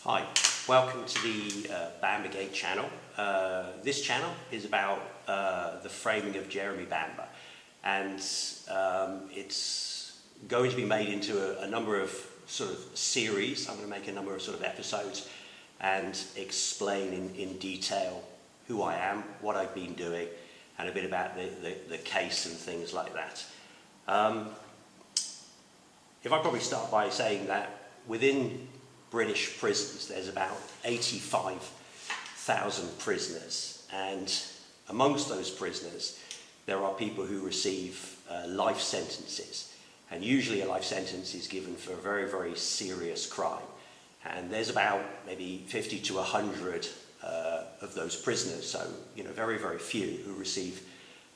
Hi, welcome to the Bambergate channel. This channel is about the framing of Jeremy Bamber, and it's going to be made into a number of sort of series. I'm going to make a number of sort of episodes and explain in detail who I am, what I've been doing, and a bit about the case and things like that. If I probably start by saying that within British prisons there's about 85,000 prisoners, and amongst those prisoners there are people who receive life sentences, and usually a life sentence is given for a very, very serious crime, and there's about maybe 50 to 100 of those prisoners, so very, very few who receive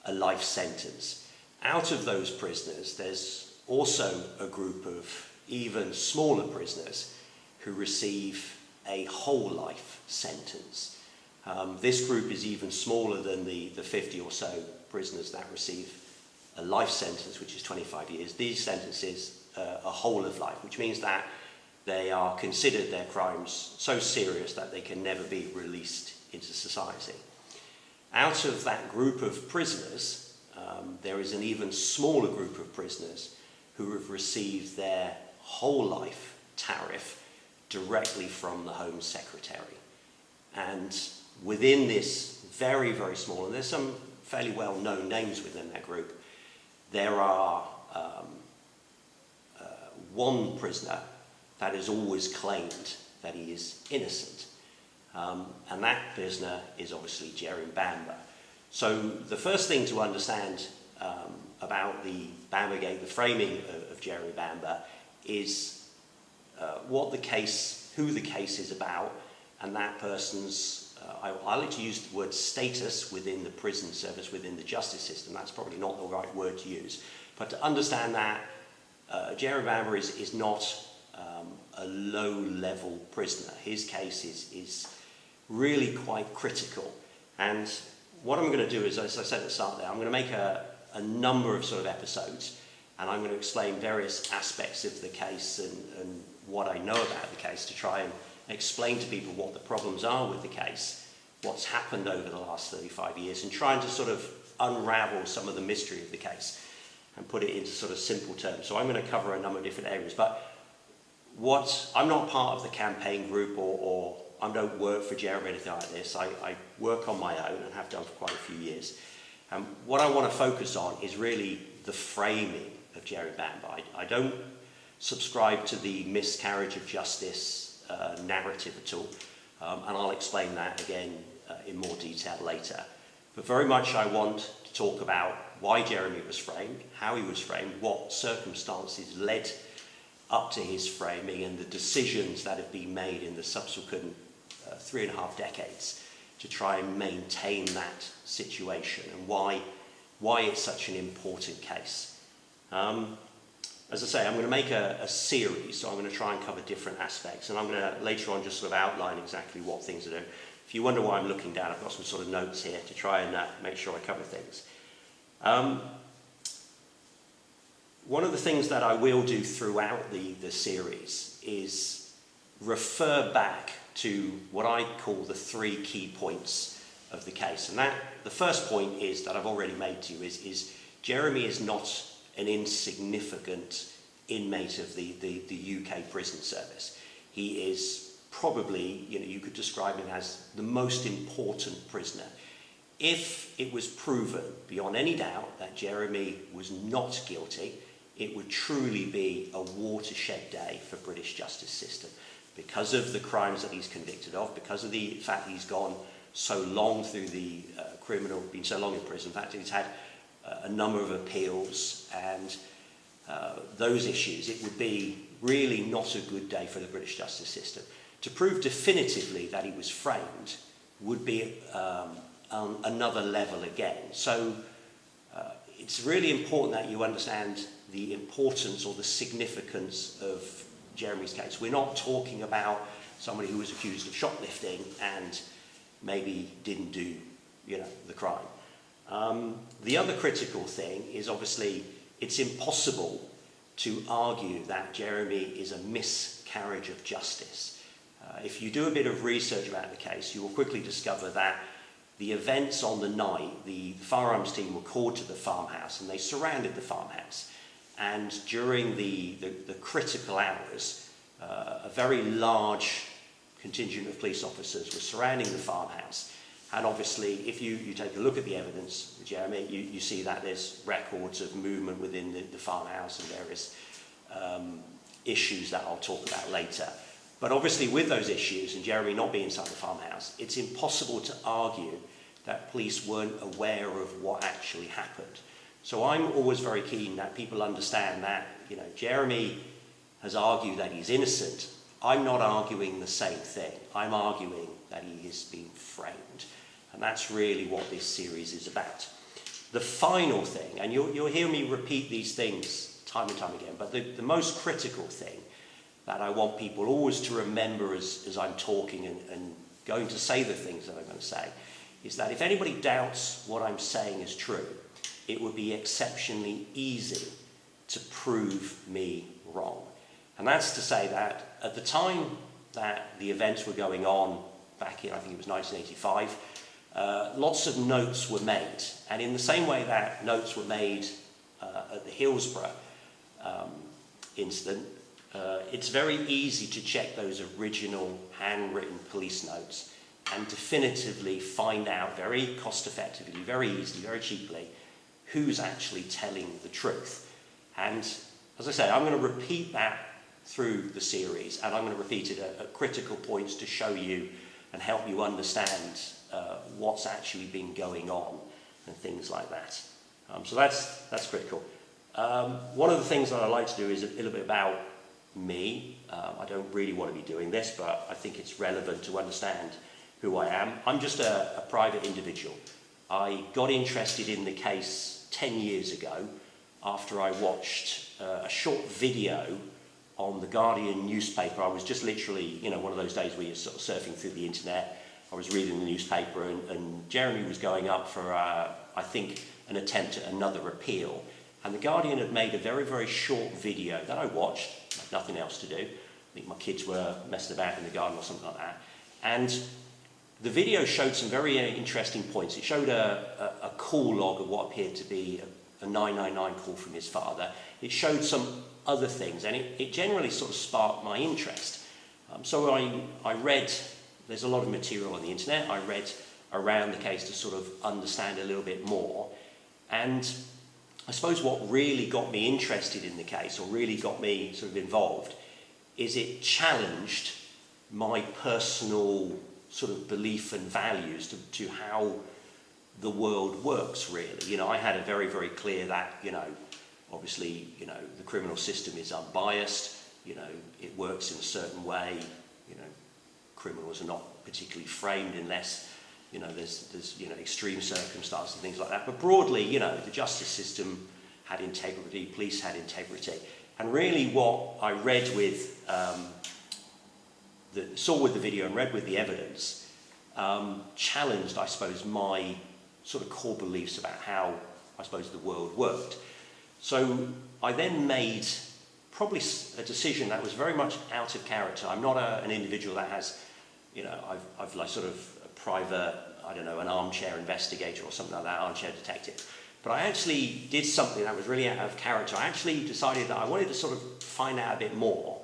a life sentence. Out of those prisoners there's also a group of even smaller prisoners who receive a whole life sentence. This group is even smaller than the 50 or so prisoners that receive a life sentence, which is 25 years. These sentences are whole of life, which means that they are considered their crimes so serious that they can never be released into society. Out of that group of prisoners, there is an even smaller group of prisoners who have received their whole life tariff directly from the Home Secretary. And within this very, very small, and there's some fairly well-known names within that group, there are one prisoner that has always claimed that he is innocent. And that prisoner is obviously Jeremy Bamber. So the first thing to understand about the Bambergate, the framing of Jeremy Bamber, is who the case is about, and that person's, I like to use the word status within the prison service, within the justice system. That's probably not the right word to use. But to understand that Jeremy Bamber is not a low-level prisoner. His case is really quite critical. And what I'm going to do is, as I said at the start there, I'm going to make a number of sort of episodes, and I'm going to explain various aspects of the case and what I know about the case, to try and explain to people what the problems are with the case, what's happened over the last 35 years, and trying to sort of unravel some of the mystery of the case and put it into sort of simple terms. So I'm going to cover a number of different areas, but I'm not part of the campaign group, or I don't work for Jeremy or anything like this. I work on my own and have done for quite a few years. And what I want to focus on is really the framing of Jeremy Bamber. I don't subscribe to the miscarriage of justice narrative at all, and I'll explain that again in more detail later. But very much I want to talk about why Jeremy was framed, how he was framed, what circumstances led up to his framing, and the decisions that have been made in the subsequent 3.5 decades to try and maintain that situation, and why it's such an important case. As I say, I'm going to make a series, so I'm going to try and cover different aspects, and I'm going to later on just sort of outline exactly what things are doing. If you wonder why I'm looking down, I've got some sort of notes here to try and make sure I cover things. One of the things that I will do throughout the series is refer back to what I call the 3 key points of the case. And the first point is, that I've already made to you, is Jeremy is not an insignificant inmate of the UK prison service. He is probably, you could describe him as the most important prisoner. If it was proven beyond any doubt that Jeremy was not guilty, it would truly be a watershed day for British justice system, because of the crimes that he's convicted of, because of the fact he's gone so long through the been so long in prison. In fact, he's had a number of appeals, and those issues. It would be really not a good day for the British justice system. To prove definitively that he was framed would be another level again. So it's really important that you understand the importance or the significance of Jeremy's case. We're not talking about somebody who was accused of shoplifting and maybe didn't do, the crime. The other critical thing is, obviously, it's impossible to argue that Jeremy is a miscarriage of justice. If you do a bit of research about the case, you will quickly discover that the events on the night, the firearms team were called to the farmhouse and they surrounded the farmhouse. And during the critical hours, a very large contingent of police officers were surrounding the farmhouse. And obviously, if you take a look at the evidence, Jeremy, you see that there's records of movement within the farmhouse and various issues that I'll talk about later. But obviously with those issues, and Jeremy not being inside the farmhouse, it's impossible to argue that police weren't aware of what actually happened. So I'm always very keen that people understand that, you know, Jeremy has argued that he's innocent. I'm not arguing the same thing. I'm arguing that he is being framed. And that's really what this series is about. The final thing, and you'll hear me repeat these things time and time again, but the most critical thing that I want people always to remember as I'm talking and going to say the things that I'm going to say, is that if anybody doubts what I'm saying is true, it would be exceptionally easy to prove me wrong. And that's to say that at the time that the events were going on, back in, I think it was 1985, lots of notes were made. And in the same way that notes were made at the Hillsborough incident, it's very easy to check those original handwritten police notes and definitively find out very cost effectively, very easily, very cheaply, who's actually telling the truth. And as I say, I'm going to repeat that through the series, and I'm going to repeat it at critical points to show you and help you understand what's actually been going on and things like that. So that's critical. One of the things that I like to do is a little bit about me. I don't really want to be doing this, but I think it's relevant to understand who I am. I'm just a private individual. I got interested in the case 10 years ago after I watched a short video on the Guardian newspaper. I was just literally, you know, one of those days where you're sort of surfing through the internet. I was reading the newspaper and Jeremy was going up for, I think, an attempt at another appeal. And the Guardian had made a very, very short video that I watched, had nothing else to do. I think my kids were messing about in the garden or something like that. And the video showed some very interesting points. It showed a call log of what appeared to be a 999 call from his father. It showed some other things, and it generally sort of sparked my interest. So I read, there's a lot of material on the internet, I read around the case to sort of understand a little bit more. And I suppose what really got me interested in the case, or really got me sort of involved, is it challenged my personal sort of belief and values to how the world works, really. You know, I had a very, very clear that, you know, obviously, you know, the criminal system is unbiased, you know, it works in a certain way, you know, criminals are not particularly framed unless, you know, there's you know, extreme circumstances and things like that. But broadly, you know, the justice system had integrity, police had integrity. And really what I read with, saw with the video and read with the evidence, challenged, I suppose, my sort of core beliefs about how, I suppose, the world worked. So I then made probably a decision that was very much out of character. I'm not an individual that has, you know, I've like sort of a private, I don't know, an armchair investigator or something like that, armchair detective. But I actually did something that was really out of character. I actually decided that I wanted to sort of find out a bit more.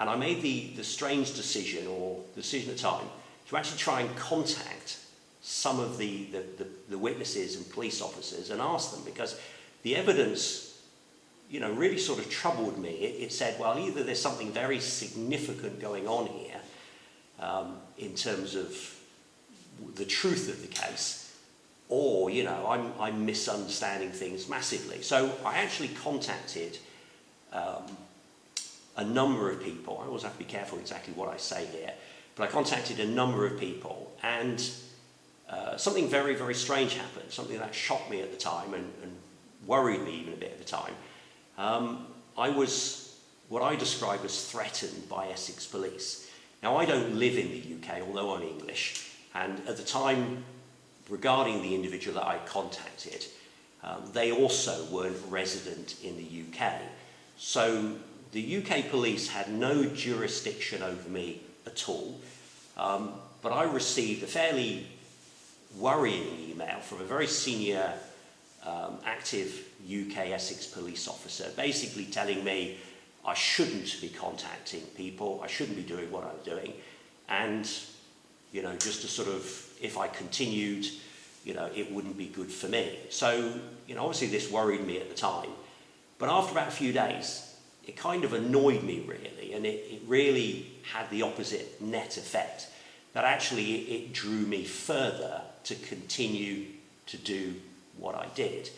And I made the strange decision, or the decision at the time, to actually try and contact some of the witnesses and police officers and ask them, because the evidence, you know, really sort of troubled me. It said, well, either there's something very significant going on here in terms of the truth of the case, or, you know, I'm misunderstanding things massively. So I actually contacted a number of people. I always have to be careful exactly what I say here, but I contacted a number of people, and something very, very strange happened, something that shocked me at the time and worried me even a bit at the time. I was what I describe as threatened by Essex police. Now, I don't live in the UK, although I'm English, and at the time, regarding the individual that I contacted, they also weren't resident in the UK. So the UK police had no jurisdiction over me at all. But I received a fairly worrying email from a very senior active UK Essex police officer, basically telling me I shouldn't be contacting people, I shouldn't be doing what I'm doing, and just to sort of, if I continued, it wouldn't be good for me. So, obviously this worried me at the time, but after about a few days, it kind of annoyed me really, and it really had the opposite net effect, that actually it drew me further to continue to do what I did.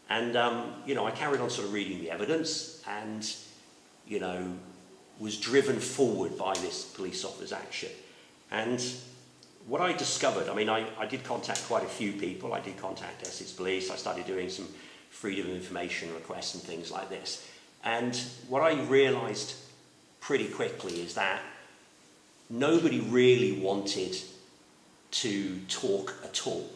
And, I carried on sort of reading the evidence and, was driven forward by this police officer's action. And what I discovered, I did contact quite a few people. I did contact Essex Police. I started doing some freedom of information requests and things like this. And what I realised pretty quickly is that nobody really wanted to talk at all.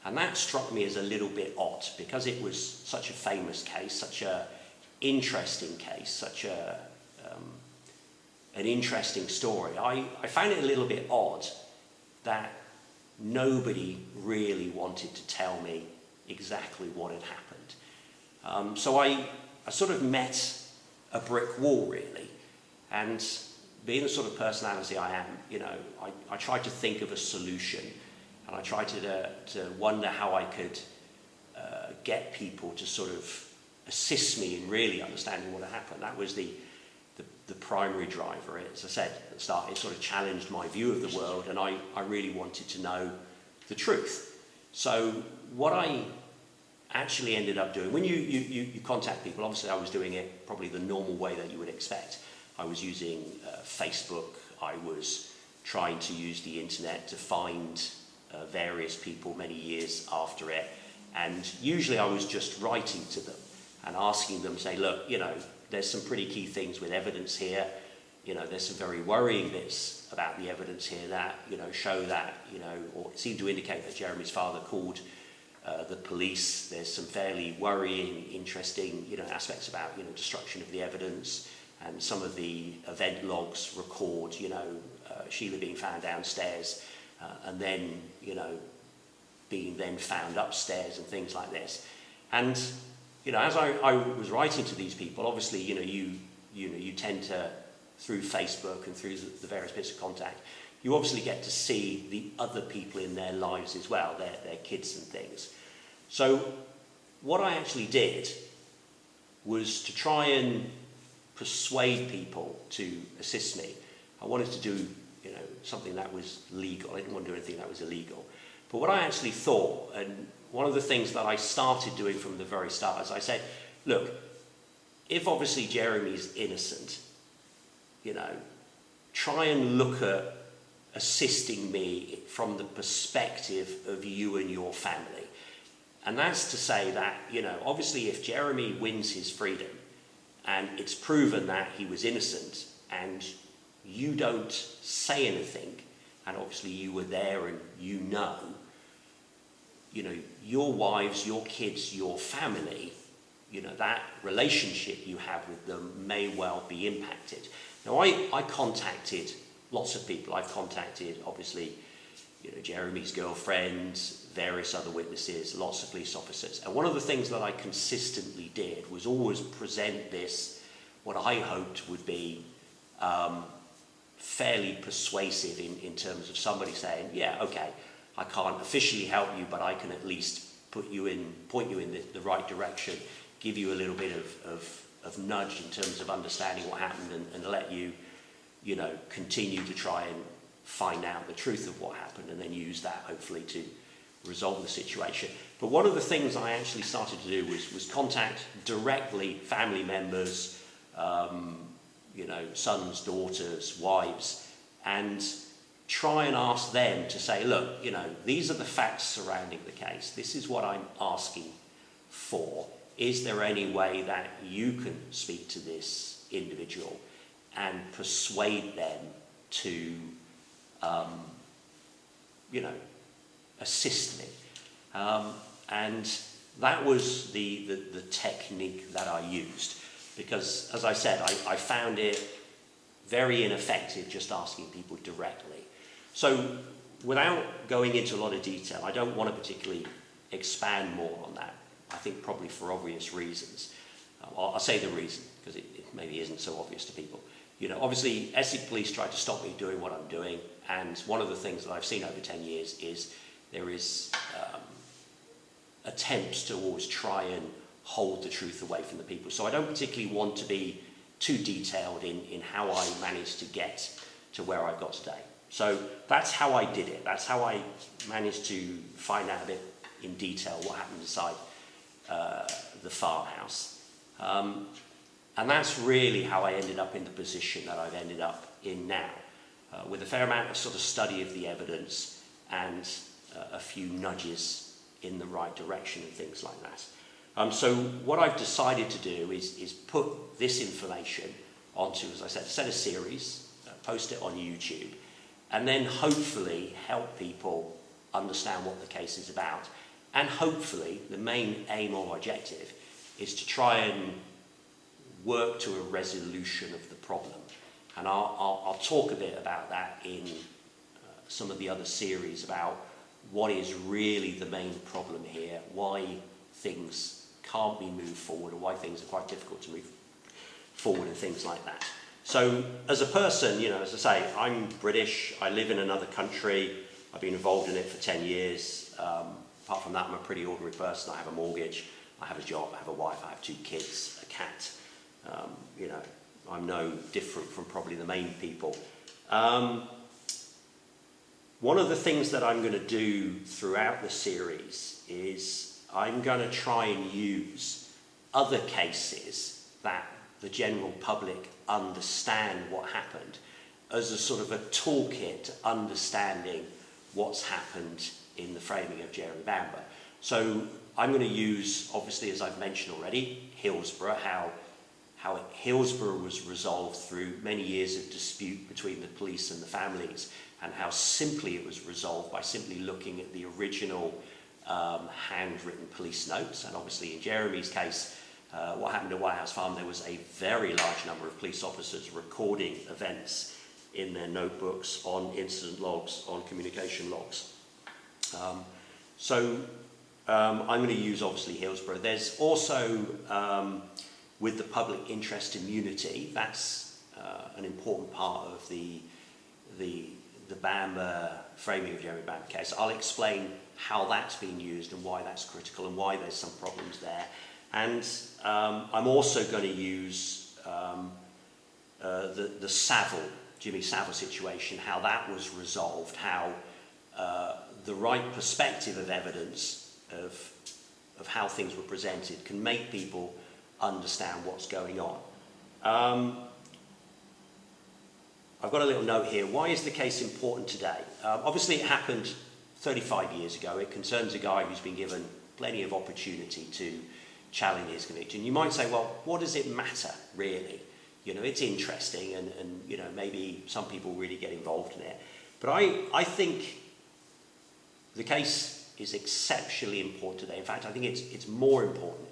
And that struck me as a little bit odd, because it was such a famous case, such an interesting case, such an interesting story. I found it a little bit odd that nobody really wanted to tell me exactly what had happened. So I sort of met a brick wall, really. And being the sort of personality I am, I tried to think of a solution, and I tried to wonder how I could get people to sort of assist me in really understanding what had happened. That was the primary driver. As I said at the start, it sort of challenged my view of the world, and I really wanted to know the truth. So what I actually ended up doing, when you contact people, obviously I was doing it probably the normal way that you would expect. I was using Facebook. I was trying to use the internet to find various people many years after it, and usually I was just writing to them and asking them, say, look, there's some pretty key things with evidence here. There's some very worrying bits about the evidence here that show that or seem to indicate that Jeremy's father called the police. There's some fairly worrying, interesting aspects about destruction of the evidence, and some of the event logs record Sheila being found downstairs and then being then found upstairs and things like this. And as I was writing to these people, obviously you tend to, through Facebook and through the various bits of contact, you obviously get to see the other people in their lives as well, their kids and things. So what I actually did was to try and persuade people to assist me. I wanted to do something that was legal. I didn't want to do anything that was illegal. But what I actually thought, and one of the things that I started doing from the very start, is I said, look, if obviously Jeremy's innocent, try and look at assisting me from the perspective of you and your family. And that's to say that, obviously if Jeremy wins his freedom and it's proven that he was innocent and you don't say anything, and obviously you were there and your wives, your kids, your family, that relationship you have with them may well be impacted. Now, I contacted lots of people. I've contacted, obviously, Jeremy's girlfriend, various other witnesses, lots of police officers. And one of the things that I consistently did was always present this, what I hoped would be fairly persuasive in terms of somebody saying, yeah, okay, I can't officially help you, but I can at least point you in the right direction, give you a little bit of nudge in terms of understanding what happened, and let you, continue to try and find out the truth of what happened, and then use that hopefully to resolve the situation. But one of the things I actually started to do was contact directly family members, sons, daughters, wives, and try and ask them to say, look, these are the facts surrounding the case. This is what I'm asking for. Is there any way that you can speak to this individual and persuade them to, assist me? And that was the technique that I used, because, as I said, I found it very ineffective just asking people directly. So without going into a lot of detail, I don't want to particularly expand more on that. I think probably for obvious reasons. I'll say the reason, because it maybe isn't so obvious to people. You know, obviously, Essex Police tried to stop me doing what I'm doing, and one of the things that I've seen over 10 years is there is attempts to always try and hold the truth away from the people. So I don't particularly want to be too detailed in how I managed to get to where I've got today. So that's how I did it. That's how I managed to find out a bit in detail what happened inside the farmhouse. And that's really how I ended up in the position that I've ended up in now, with a fair amount of sort of study of the evidence and a few nudges in the right direction and things like that. So what I've decided to do is put this information onto, as I said, a set of series, post it on YouTube, and then hopefully help people understand what the case is about. And hopefully the main aim or objective is to try and work to a resolution of the problem. And I'll talk a bit about that in some of the other series about what is really the main problem here, why things can't be moved forward, or why things are quite difficult to move forward and things like that. So as a person, you know, as I say, I'm British, I live in another country, I've been involved in it for 10 years. Apart from that, I'm a pretty ordinary person. I have a mortgage, I have a job, I have a wife, I have 2 kids, a cat. You know, I'm no different from probably the main people. One of the things that I'm going to do throughout the series is I'm going to try and use other cases that the general public understand what happened as a sort of a toolkit to understanding what's happened in the framing of Jerry Bamber. So I'm going to use, obviously, as I've mentioned already, Hillsborough, how Hillsborough was resolved through many years of dispute between the police and the families, and how simply it was resolved by simply looking at the original handwritten police notes. And obviously in Jeremy's case, what happened at White House Farm, there was a very large number of police officers recording events in their notebooks, on incident logs, on communication logs. I'm going to use obviously Hillsborough. There's also, with the public interest immunity, that's an important part of the Bamber framing of Jeremy Bamber case. I'll explain how that's been used and why that's critical and why there's some problems there. And I'm also going to use the Jimmy Savile situation, how that was resolved, how the right perspective of evidence of how things were presented can make people understand what's going on. I've got a little note here. Why is the case important today? Obviously it happened 35 years ago. It concerns a guy who's been given plenty of opportunity to challenge his conviction. You might say, well, what does it matter, really? You know, it's interesting and you know, maybe some people really get involved in it. But I think the case is exceptionally important today. In fact, I think it's more important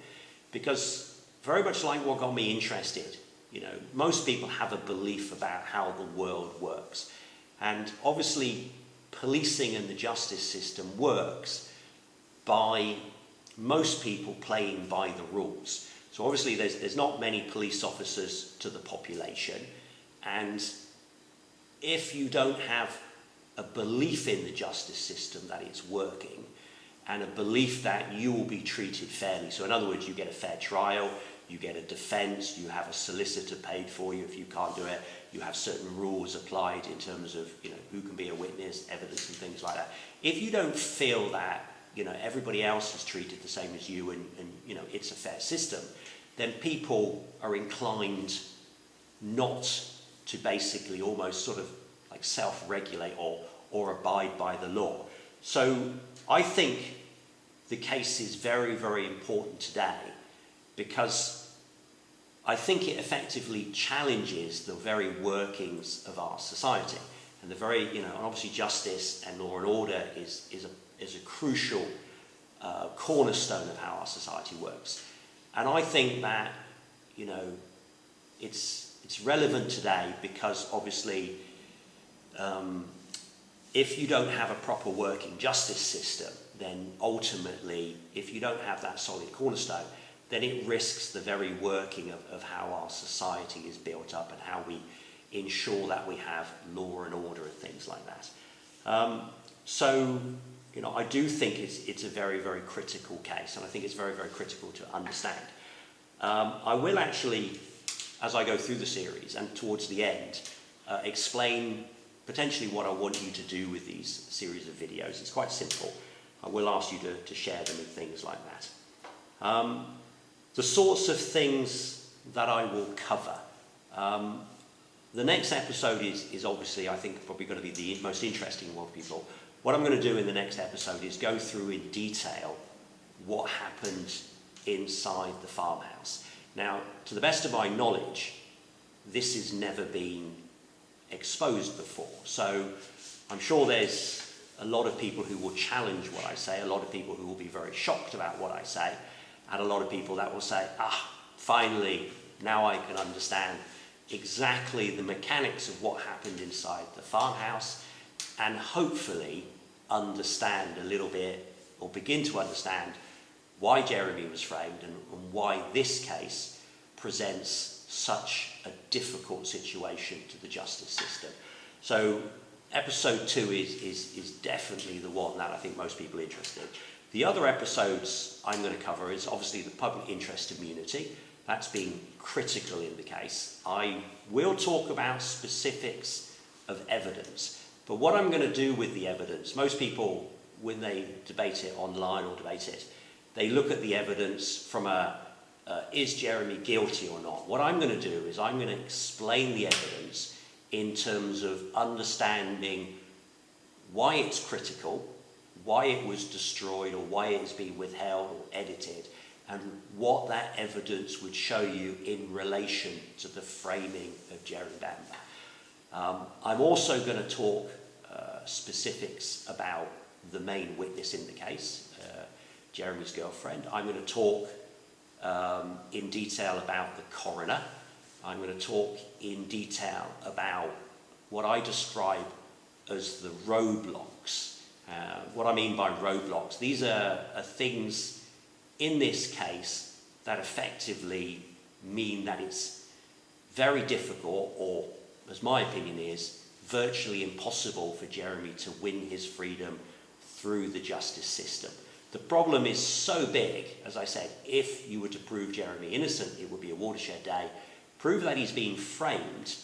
because very much like what got me interested, you know, most people have a belief about how the world works. And obviously, policing and the justice system works by most people playing by the rules. So obviously, there's not many police officers to the population. And if you don't have a belief in the justice system that it's working, and a belief that you will be treated fairly. So in other words, you get a fair trial, you get a defence, you have a solicitor paid for you if you can't do it, you have certain rules applied in terms of, you know, who can be a witness, evidence and things like that. If you don't feel that, you know, everybody else is treated the same as you and you know, it's a fair system, then people are inclined not to basically almost sort of like self-regulate or abide by the law. So I think the case is very, very important today because I think it effectively challenges the very workings of our society. And the very, you know, obviously justice and law and order is a crucial cornerstone of how our society works. And I think that, you know, it's It's relevant today because obviously if you don't have a proper working justice system, then ultimately, if you don't have that solid cornerstone, then it risks the very working of how our society is built up and how we ensure that we have law and order and things like that. So, you know, I do think it's a very, very critical case, and I think it's very, very critical to understand. I will actually, as I go through the series and towards the end, explain potentially what I want you to do with these series of videos. It's quite simple. I will ask you to share them and things like that. The sorts of things that I will cover. The next episode is obviously, I think, probably going to be the most interesting one for people. What I'm going to do in the next episode is go through in detail what happened inside the farmhouse. Now, to the best of my knowledge, this has never been exposed before. So I'm sure there's a lot of people who will challenge what I say, a lot of people who will be very shocked about what I say, and a lot of people that will say, finally, now I can understand exactly the mechanics of what happened inside the farmhouse, and hopefully understand a little bit, or begin to understand, why Jeremy was framed and why this case presents such a difficult situation to the justice system. So episode 2 is definitely the one that I think most people are interested in. The other episodes I'm going to cover is obviously the public interest immunity. That's been critical in the case. I will talk about specifics of evidence, but what I'm going to do with the evidence, most people, when they debate it online or debate it, they look at the evidence from is Jeremy guilty or not? What I'm going to do is I'm going to explain the evidence in terms of understanding why it's critical, why it was destroyed or why it has been withheld or edited, and what that evidence would show you in relation to the framing of Jeremy Bamber. I'm also going to talk specifics about the main witness in the case, Jeremy's girlfriend. I'm going to talk in detail about the coroner. I'm going to talk in detail about what I describe as the roadblocks. What I mean by roadblocks, these are things in this case that effectively mean that it's very difficult, or as my opinion is, virtually impossible for Jeremy to win his freedom through the justice system. The problem is so big, as I said, if you were to prove Jeremy innocent, it would be a watershed day. Prove that he's been framed,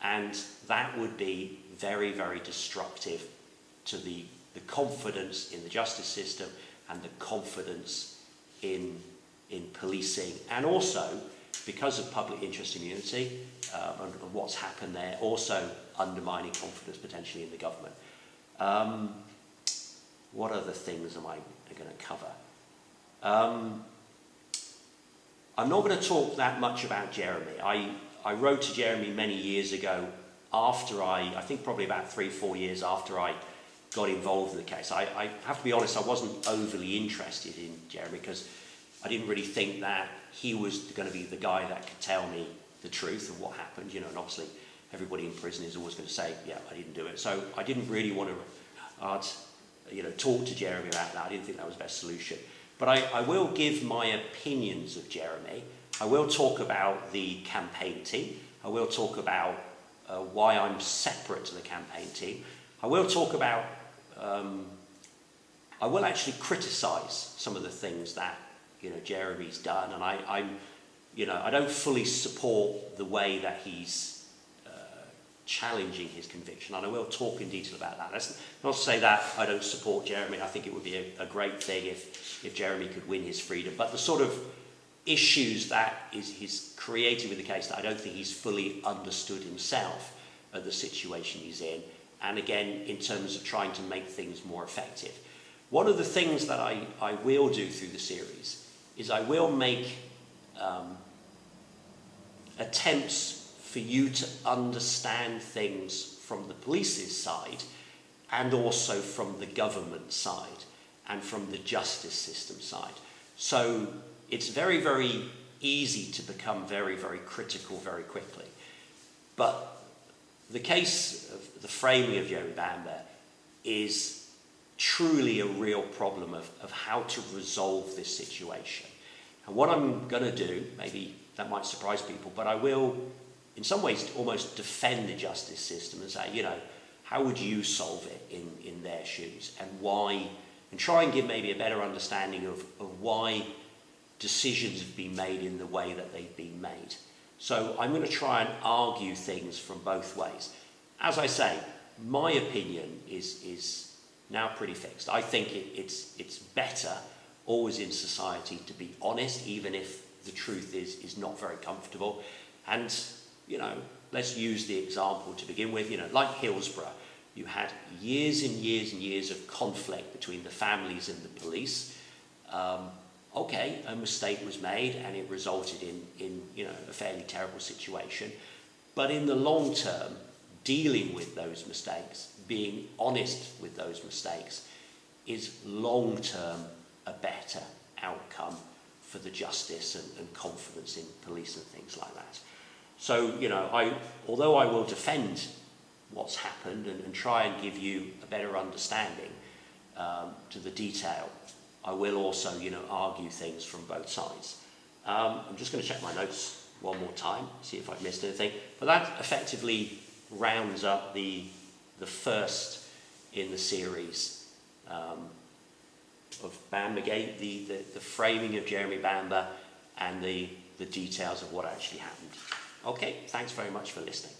and that would be very, very destructive to the confidence in the justice system and the confidence in policing, and also, because of public interest immunity and what's happened there, also undermining confidence potentially in the government. What other things am I going to cover? I'm not going to talk that much about Jeremy. I wrote to Jeremy many years ago after I think probably about 3-4 years after I got involved in the case. I have to be honest, I wasn't overly interested in Jeremy because I didn't really think that he was going to be the guy that could tell me the truth of what happened, you know, and obviously everybody in prison is always going to say, yeah, I didn't do it. So I didn't really want to talk to Jeremy about that. I didn't think that was the best solution. But I will give my opinions of Jeremy. I will talk about the campaign team. I will talk about why I'm separate to the campaign team. I will talk about, I will actually criticise some of the things that, Jeremy's done, and I don't fully support the way that he's challenging his conviction, and I will talk in detail about that. That's not to say that I don't support Jeremy. I think it would be a great thing if Jeremy could win his freedom, but the sort of issues that he's created with the case that I don't think he's fully understood himself of the situation he's in, and again, in terms of trying to make things more effective. One of the things that I will do through the series is I will make attempts for you to understand things from the police's side and also from the government side and from the justice system side. So it's very, very easy to become very, very critical very quickly. But the case of the framing of Jeremy Bamber is truly a real problem of how to resolve this situation. And what I'm going to do, maybe that might surprise people, but I will, in some ways, almost defend the justice system and say, how would you solve it in their shoes, and why, and try and give maybe a better understanding of why decisions have been made in the way that they've been made. So I'm going to try and argue things from both ways. As I say, my opinion is now pretty fixed. I think it's better always in society to be honest, even if the truth is not very comfortable. And, let's use the example to begin with. Like Hillsborough, you had years and years and years of conflict between the families and the police. Okay, a mistake was made and it resulted in a fairly terrible situation. But in the long term, dealing with those mistakes, being honest with those mistakes, is long term a better outcome for the justice and confidence in police and things like that. So, although I will defend what's happened and try and give you a better understanding to the detail, I will also, argue things from both sides. I'm just going to check my notes one more time, see if I've missed anything. But that effectively rounds up the first in the series of Bambergate, the framing of Jeremy Bamber and the details of what actually happened. Okay, thanks very much for listening.